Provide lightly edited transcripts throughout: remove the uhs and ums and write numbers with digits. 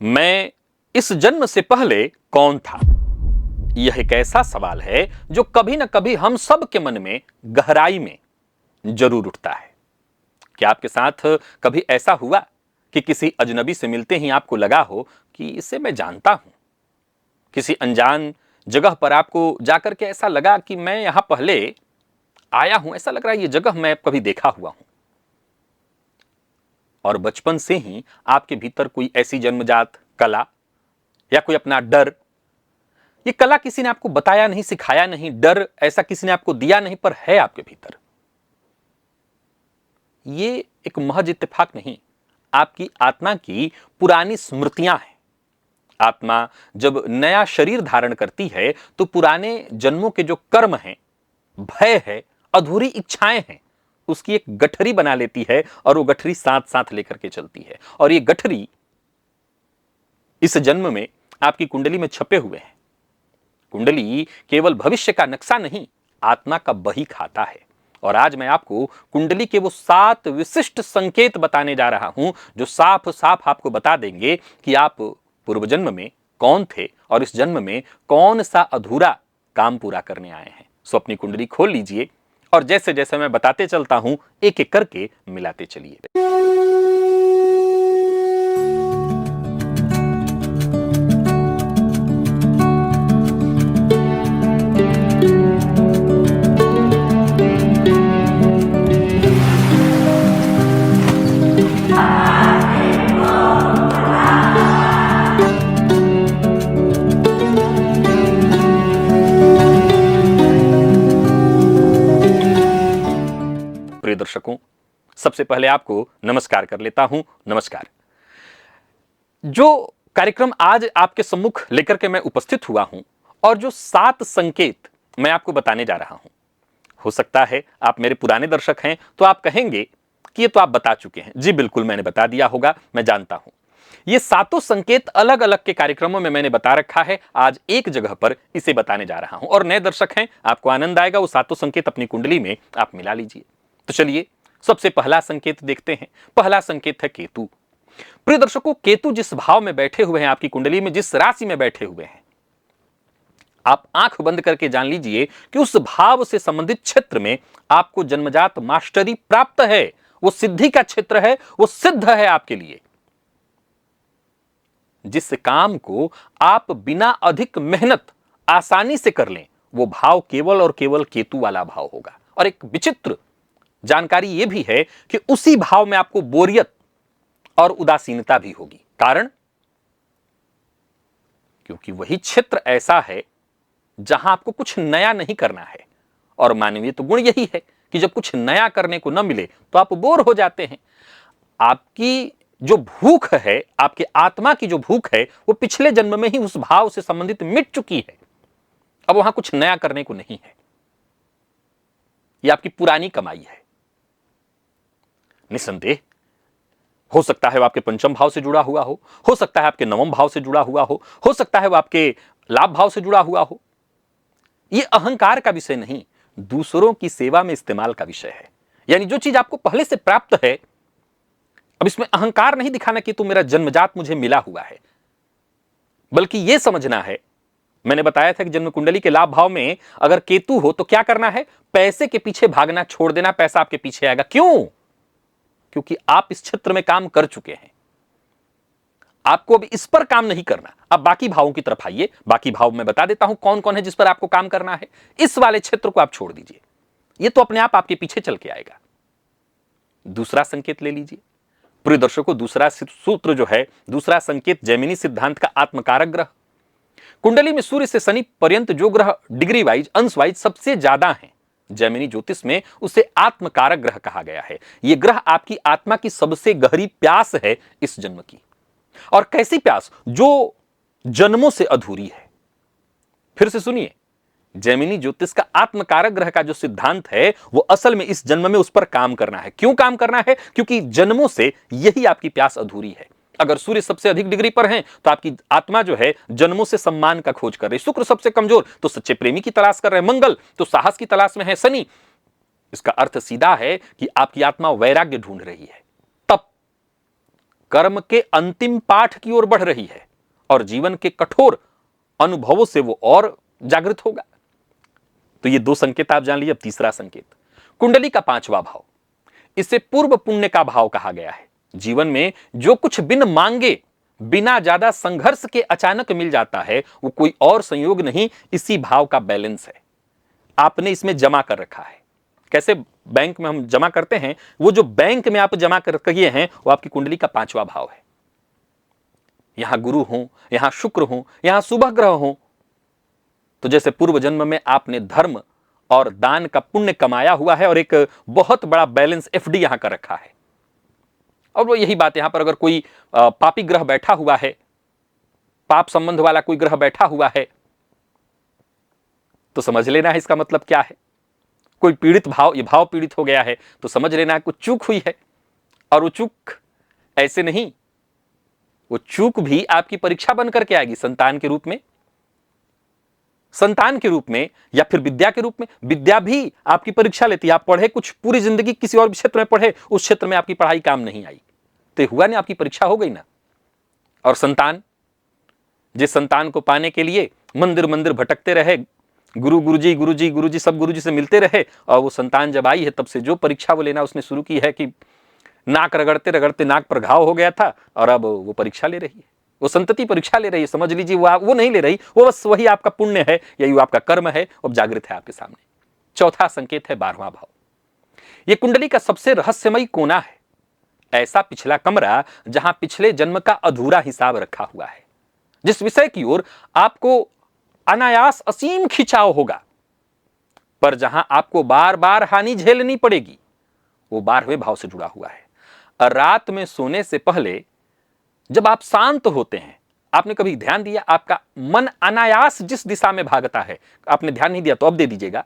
मैं इस जन्म से पहले कौन था? यह एक ऐसा सवाल है जो कभी ना कभी हम सब के मन में गहराई में जरूर उठता है। क्या आपके साथ कभी ऐसा हुआ कि किसी अजनबी से मिलते ही आपको लगा हो कि इसे मैं जानता हूं? किसी अनजान जगह पर आपको जाकर के ऐसा लगा कि मैं यहां पहले आया हूं, ऐसा लग रहा है ये जगह मैं कभी देखा हुआ हूं। और बचपन से ही आपके भीतर कोई ऐसी जन्मजात कला या कोई अपना डर, ये कला किसी ने आपको बताया नहीं, सिखाया नहीं, डर ऐसा किसी ने आपको दिया नहीं, पर है आपके भीतर। ये एक महज इत्तेफाक नहीं, आपकी आत्मा की पुरानी स्मृतियां हैं। आत्मा जब नया शरीर धारण करती है तो पुराने जन्मों के जो कर्म हैं, भय है, अधूरी इच्छाएं हैं, उसकी एक गठरी बना लेती है और वो गठरी साथ साथ लेकर के चलती है। और ये गठरी इस जन्म में आपकी कुंडली में छपे हुए हैं। कुंडली केवल भविष्य का नक्शा नहीं, आत्मा का बही खाता है। और आज मैं आपको कुंडली के वो 7 विशिष्ट संकेत बताने जा रहा हूं जो साफ साफ आपको बता देंगे कि आप पूर्व जन्म में कौन थे और इस जन्म में कौन सा अधूरा काम पूरा करने आए हैं। सो अपनी कुंडली खोल लीजिए और जैसे जैसे मैं बताते चलता हूं एक एक करके मिलाते चलिए। प्रिय दर्शकों, सबसे पहले आपको नमस्कार कर लेता हूं। नमस्कार। जो कार्यक्रम आज आपके सम्मुख लेकर के मैं उपस्थित हुआ हूं और जो 7 संकेत मैं आपको बताने जा रहा हूं, हो सकता है आप मेरे पुराने दर्शक हैं तो आप कहेंगे कि ये तो आप बता चुके हैं। जी बिल्कुल, मैंने बता दिया होगा, मैं जानता हूं। ये 7 संकेत अलग अलग के कार्यक्रमों में मैंने बता रखा है, आज एक जगह पर इसे बताने जा रहा हूं। और नए दर्शक हैं, आपको आनंद आएगा, वो 7 संकेत अपनी कुंडली में आप मिला लीजिए। तो चलिए सबसे पहला संकेत देखते हैं। पहला संकेत है केतु। प्रिय दर्शकों, केतु जिस भाव में बैठे हुए हैं आपकी कुंडली में, जिस राशि में बैठे हुए हैं, आप आंख बंद करके जान लीजिए कि उस भाव से संबंधित क्षेत्र में आपको जन्मजात मास्टरी प्राप्त है। वो सिद्धि का क्षेत्र है, वो सिद्ध है आपके लिए। जिस काम को आप बिना अधिक मेहनत आसानी से कर लें, वो भाव केवल और केवल केतु वाला भाव होगा। और एक विचित्र जानकारी यह भी है कि उसी भाव में आपको बोरियत और उदासीनता भी होगी। कारण, क्योंकि वही क्षेत्र ऐसा है जहां आपको कुछ नया नहीं करना है। और मानवीय तो गुण यही है कि जब कुछ नया करने को न मिले तो आप बोर हो जाते हैं। आपकी जो भूख है, आपके आत्मा की जो भूख है, वो पिछले जन्म में ही उस भाव से संबंधित मिट चुकी है। अब वहां कुछ नया करने को नहीं है। यह आपकी पुरानी कमाई है। निसंदेह हो सकता है वो आपके पंचम भाव से जुड़ा हुआ हो सकता है आपके नवम भाव से जुड़ा हुआ हो सकता है वो आपके लाभ भाव से जुड़ा हुआ हो। यह अहंकार का विषय नहीं, दूसरों की सेवा में इस्तेमाल का विषय है। यानी जो चीज आपको पहले से प्राप्त है, अब इसमें अहंकार नहीं दिखाना कि तो मेरा जन्मजात मुझे मिला हुआ है, बल्कि यह समझना है। मैंने बताया था कि जन्म कुंडली के लाभ भाव में अगर केतु हो तो क्या करना है? पैसे के पीछे भागना छोड़ देना, पैसा आपके पीछे आएगा। क्यों? क्योंकि आप इस क्षेत्र में काम कर चुके हैं। आपको अभी इस पर काम नहीं करना। अब बाकी भावों की तरफ आइए। बाकी भाव मैं बता देता हूं कौन कौन है जिस पर आपको काम करना है। इस वाले क्षेत्र को आप छोड़ दीजिए, यह तो अपने आप आपके पीछे चल के आएगा। दूसरा संकेत ले लीजिए। प्रिय दर्शकों, दूसरा सूत्र जो है, दूसरा संकेत जैमिनी सिद्धांत का आत्मकारक ग्रह। कुंडली में सूर्य से शनि पर्यंत जो ग्रह डिग्री वाइज, अंश वाइज सबसे ज्यादा हैं, जैमिनी ज्योतिष में उसे आत्मकारक ग्रह कहा गया है। यह ग्रह आपकी आत्मा की सबसे गहरी प्यास है इस जन्म की। और कैसी प्यास? जो जन्मों से अधूरी है। फिर से सुनिए, जैमिनी ज्योतिष का आत्मकारक ग्रह का जो सिद्धांत है, वो असल में इस जन्म में उस पर काम करना है। क्यों काम करना है? क्योंकि जन्मों से यही आपकी प्यास अधूरी है। अगर सूर्य सबसे अधिक डिग्री पर हैं तो आपकी आत्मा जो है जन्मों से सम्मान का खोज कर रही। शुक्र सबसे कमजोर तो सच्चे प्रेमी की तलाश कर रहे हैं। मंगल तो साहस की तलाश में है। शनि, इसका अर्थ सीधा है कि आपकी आत्मा वैराग्य ढूंढ रही है। तप, कर्म के अंतिम पाठ की ओर बढ़ रही है और जीवन के कठोर अनुभवों से वो और जागृत होगा। तो ये 2 संकेत आप जान लीजिए। अब तीसरा संकेत, कुंडली का 5वां भाव, इसे पूर्व पुण्य का भाव कहा गया है। जीवन में जो कुछ बिन मांगे, बिना ज्यादा संघर्ष के अचानक मिल जाता है, वो कोई और संयोग नहीं, इसी भाव का बैलेंस है। आपने इसमें जमा कर रखा है। कैसे बैंक में हम जमा करते हैं, वो जो बैंक में आप जमा कर किए हैं वो आपकी कुंडली का 5वां भाव है। यहां गुरु हो, यहां शुक्र हो, यहां शुभ ग्रह हो, तो जैसे पूर्व जन्म में आपने धर्म और दान का पुण्य कमाया हुआ है और एक बहुत बड़ा बैलेंस एफडी यहां का रखा है। और वो यही बात, यहां पर अगर कोई पापी ग्रह बैठा हुआ है, पाप संबंध वाला कोई ग्रह बैठा हुआ है, तो समझ लेना है इसका मतलब क्या है। कोई पीड़ित भाव, ये भाव पीड़ित हो गया है, तो समझ लेना है कुछ चूक हुई है। और वो चूक ऐसे नहीं, वो चूक भी आपकी परीक्षा बनकर के आएगी, संतान के रूप में, संतान के रूप में, या फिर विद्या के रूप में। विद्या भी आपकी परीक्षा लेती है। आप पढ़े कुछ, पूरी जिंदगी किसी और क्षेत्र में पढ़े, उस क्षेत्र में आपकी पढ़ाई काम नहीं आई, तो हुआ ना, आपकी परीक्षा हो गई ना। और संतान, जिस संतान को पाने के लिए मंदिर मंदिर भटकते रहे, गुरुजी सब गुरुजी से मिलते रहे, और वो संतान जब आई है तब से जो परीक्षा वो लेना उसने शुरू की है कि नाक रगड़ते रगड़ते नाक पर घाव हो गया था, और अब वो परीक्षा ले रही है, वो संतति परीक्षा ले रही है। समझ लीजिए वो नहीं ले रही, वो बस वही आपका पुण्य है, यही आपका कर्म है, अब जागृत है आपके सामने। चौथा संकेत है 12वां भाव। ये कुंडली का सबसे रहस्यमयी कोना है, ऐसा पिछला कमरा जहां पिछले जन्म का अधूरा हिसाब रखा हुआ है, जिस विषय की ओर आपको अनायास असीम खिंचाव होगा, पर जहां आपको बार बार हानि झेलनी पड़ेगी, वो 12वें भाव से जुड़ा हुआ है। रात में सोने से पहले जब आप शांत होते हैं, आपने कभी ध्यान दिया, आपका मन अनायास जिस दिशा में भागता है, आपने ध्यान नहीं दिया तो अब दे दीजिएगा।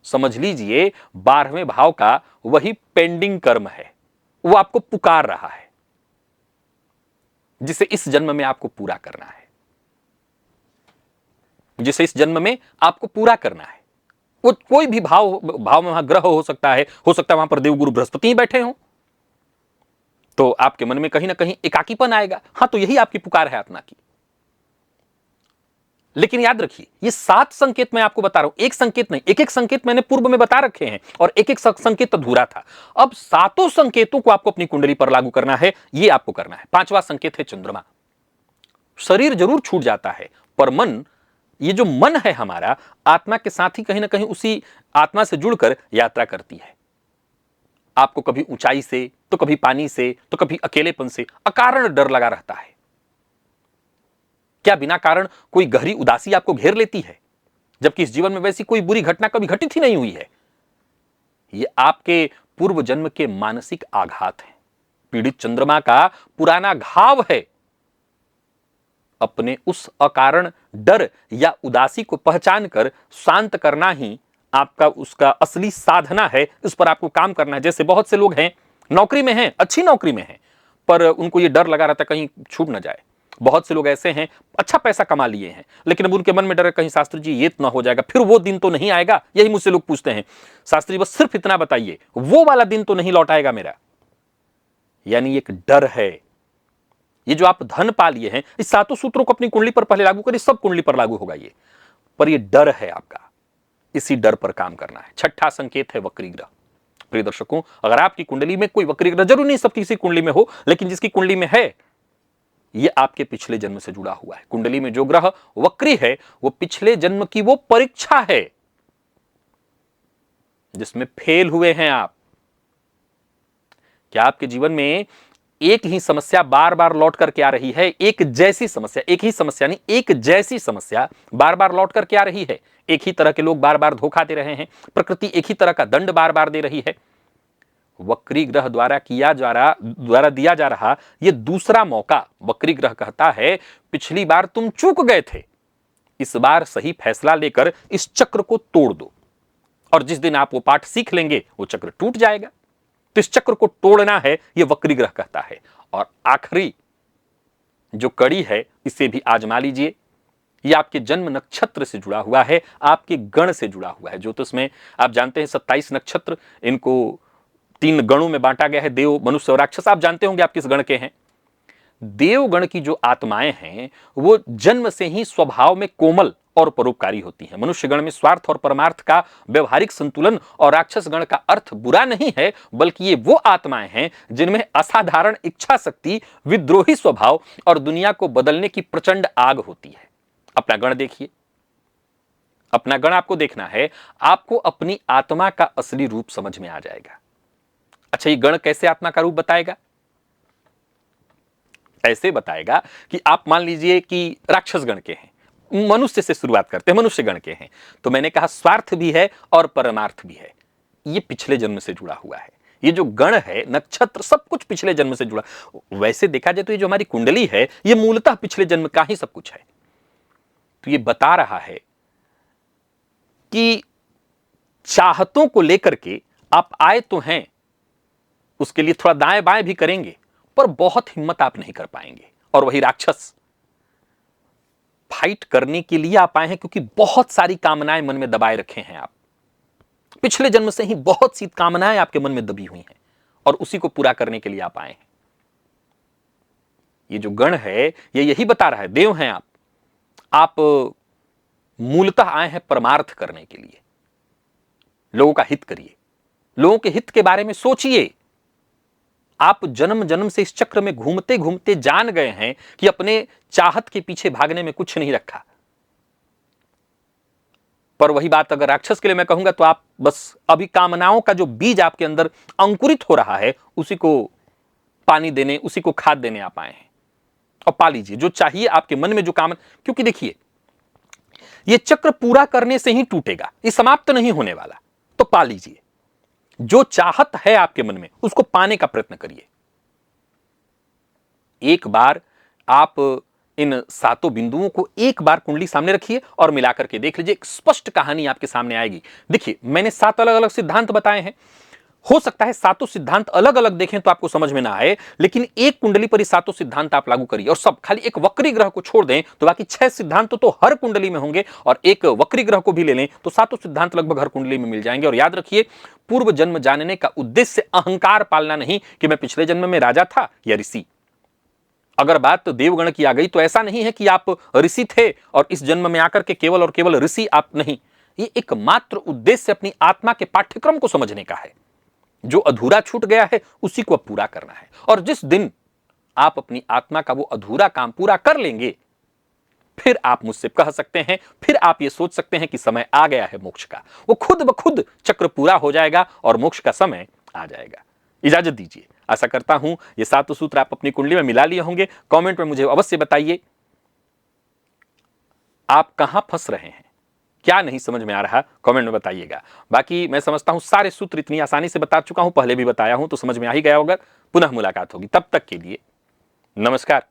समझ लीजिए 12वें भाव का वही पेंडिंग कर्म है, वो आपको पुकार रहा है, जिसे इस जन्म में आपको पूरा करना है, जिसे इस जन्म में आपको पूरा करना है। वो कोई भी भाव में वहां ग्रह हो सकता है वहां पर देवगुरु बृहस्पति ही बैठे हो, तो आपके मन में कहीं ना कहीं एकाकीपन आएगा। हाँ, तो यही आपकी पुकार है आत्मा की। लेकिन याद रखिए, ये 7 संकेत मैं आपको बता रहा हूं, एक संकेत नहीं, एक एक संकेत मैंने पूर्व में बता रखे हैं और एक एक संकेत अधूरा था। अब 7 संकेतों को आपको अपनी कुंडली पर लागू करना है, ये आपको करना है। 5वां संकेत है चंद्रमा। शरीर जरूर छूट जाता है, पर मन, ये जो मन है हमारा, आत्मा के साथ ही कहीं ना कहीं उसी आत्मा से जुड़कर यात्रा करती है। आपको कभी ऊंचाई से, तो कभी पानी से, तो कभी अकेलेपन से अकारण डर लगा रहता है। क्या बिना कारण कोई गहरी उदासी आपको घेर लेती है, जबकि इस जीवन में वैसी कोई बुरी घटना कभी घटित ही नहीं हुई है? ये आपके पूर्व जन्म के मानसिक आघात हैं। पीड़ित चंद्रमा का पुराना घाव है। अपने उस अकारण डर या उदासी को पहचान कर शांत करना ही आपका उसका असली साधना है। इस पर आपको काम करना है। जैसे बहुत से लोग हैं, नौकरी में हैं, अच्छी नौकरी में हैं, पर उनको ये डर लगा रहता है कहीं छूट ना जाए। बहुत से लोग ऐसे हैं, अच्छा पैसा कमा लिए हैं, लेकिन अब उनके मन में डर है कहीं शास्त्री जी ये ना हो जाएगा, फिर वो दिन तो नहीं आएगा। यही मुझसे लोग पूछते हैं, शास्त्री बस सिर्फ इतना बताइए, वो वाला दिन तो नहीं लौट आएगा मेरा। यानी एक डर है। ये जो आप धन पा लिए हैं, इस 7 सूत्रों को अपनी कुंडली पर पहले लागू करिए, सब कुंडली पर लागू होगा ये। पर ये डर है आपका, इसी डर पर काम करना है। 6ठा संकेत है वक्री ग्रह। प्रिय दर्शकों, अगर आपकी कुंडली में कोई वक्री ग्रह, जरूर नहीं सब किसी कुंडली में हो, लेकिन जिसकी कुंडली में है, ये आपके पिछले जन्म से जुड़ा हुआ है। कुंडली में जो ग्रह वक्री है, वो पिछले जन्म की वो परीक्षा है जिसमें फेल हुए हैं आप। क्या आपके जीवन में एक ही समस्या बार बार लौट करके आ रही है? एक जैसी समस्या, एक ही समस्या नहीं, एक जैसी समस्या बार बार लौट करके आ रही है। एक ही तरह के लोग बार बार धोखा दे रहे हैं, प्रकृति एक ही तरह का दंड बार बार दे रही है। वक्री ग्रह द्वारा दिया जा रहा यह दूसरा मौका, वक्री ग्रह कहता है पिछली बार तुम चूक गए थे, इस बार सही फैसला लेकर इस चक्र को तोड़ दो। और जिस दिन आप वो पाठ सीख लेंगे, वो चक्र टूट जाएगा। तो इस चक्र को तोड़ना है, यह वक्री ग्रह कहता है। और आखिरी जो कड़ी है, इसे भी आजमा लीजिए। यह आपके जन्म नक्षत्र से जुड़ा हुआ है, आपके गण से जुड़ा हुआ है। ज्योतिष में आप जानते हैं 27 नक्षत्र, इनको 3 गणों में बांटा गया है, देव, मनुष्य और राक्षस। आप जानते होंगे आप किस गण के हैं। देवगण की जो आत्माएं हैं वो जन्म से ही स्वभाव में कोमल और परोपकारी होती हैं। मनुष्य गण में स्वार्थ और परमार्थ का व्यवहारिक संतुलन और राक्षस गण का अर्थ बुरा नहीं है, बल्कि ये वो आत्माएं हैं जिनमें असाधारण इच्छा शक्ति, विद्रोही स्वभाव और दुनिया को बदलने की प्रचंड आग होती है। अपना गण देखिए, अपना गण आपको देखना है, आपको अपनी आत्मा का असली रूप समझ में आ जाएगा। अच्छा, ये गण कैसे आत्मा का रूप बताएगा? ऐसे बताएगा कि आप मान लीजिए कि राक्षस गण के हैं, मनुष्य से शुरुआत करते हैं, मनुष्य गण के हैं, तो मैंने कहा स्वार्थ भी है और परमार्थ भी है। ये पिछले जन्म से जुड़ा हुआ है। ये जो गण है, नक्षत्र, सब कुछ पिछले जन्म से जुड़ा। वैसे देखा जाए तो ये जो हमारी कुंडली है, ये मूलतः पिछले जन्म का ही सब कुछ है। तो ये बता रहा है कि चाहतों को लेकर के आप आए तो हैं, उसके लिए थोड़ा दाएं बाएं भी करेंगे, पर बहुत हिम्मत आप नहीं कर पाएंगे। और वही राक्षस, फाइट करने के लिए आप आए हैं क्योंकि बहुत सारी कामनाएं मन में दबाए रखे हैं आप। पिछले जन्म से ही बहुत सी कामनाएं आपके मन में दबी हुई हैं और उसी को पूरा करने के लिए आप आए हैं। ये जो गण है, ये यही बता रहा है, देव हैं आप मूलतः आए हैं परमार्थ करने के लिए। लोगों का हित करिए, लोगों के हित के बारे में सोचिए। आप जन्म जन्म से इस चक्र में घूमते घूमते जान गए हैं कि अपने चाहत के पीछे भागने में कुछ नहीं रखा। पर वही बात अगर राक्षस के लिए मैं कहूंगा तो आप बस अभी कामनाओं का जो बीज आपके अंदर अंकुरित हो रहा है, उसी को पानी देने, उसी को खाद देने आप आए हैं। और पा लीजिए जो चाहिए आपके मन में जो कामना, क्योंकि देखिए ये चक्र पूरा करने से ही टूटेगा, ये समाप्त नहीं होने वाला। तो पा लीजिए जो चाहत है आपके मन में, उसको पाने का प्रयत्न करिए। एक बार आप इन सातों बिंदुओं को एक बार कुंडली सामने रखिए और मिलाकर के देख लीजिए, एक स्पष्ट कहानी आपके सामने आएगी। देखिए मैंने 7 अलग अलग सिद्धांत बताए हैं। हो सकता है सातों सिद्धांत अलग अलग देखें तो आपको समझ में ना आए, लेकिन एक कुंडली पर ये सातों सिद्धांत आप लागू करिए और सब, खाली एक वक्री ग्रह को छोड़ दें तो बाकी 6 सिद्धांत तो हर कुंडली में होंगे, और एक वक्री ग्रह को भी ले लें तो सातों सिद्धांत लगभग हर कुंडली में मिल जाएंगे। और याद रखिए, पूर्व जन्म जानने का उद्देश्य अहंकार पालना नहीं कि मैं पिछले जन्म में राजा था या ऋषि। अगर बात तो देवगण की आ गई तो ऐसा नहीं है कि आप ऋषि थे और इस जन्म में आकर के केवल और केवल ऋषि आप नहीं। ये एकमात्र उद्देश्य अपनी आत्मा के पाठ्यक्रम को समझने का है। जो अधूरा छूट गया है उसी को अब पूरा करना है, और जिस दिन आप अपनी आत्मा का वो अधूरा काम पूरा कर लेंगे, फिर आप मुझसे कह सकते हैं, फिर आप ये सोच सकते हैं कि समय आ गया है मोक्ष का। वो खुद ब खुद चक्र पूरा हो जाएगा और मोक्ष का समय आ जाएगा। इजाजत दीजिए। आशा करता हूं ये 7 सूत्र आप अपनी कुंडली में मिला लिए होंगे। कमेंट में मुझे अवश्य बताइए आप कहां फंस रहे हैं, क्या नहीं समझ में आ रहा, कमेंट में बताइएगा। बाकी मैं समझता हूं सारे सूत्र इतनी आसानी से बता चुका हूं, पहले भी बताया हूं, तो समझ में आ ही गया होगा। पुनः मुलाकात होगी, तब तक के लिए नमस्कार।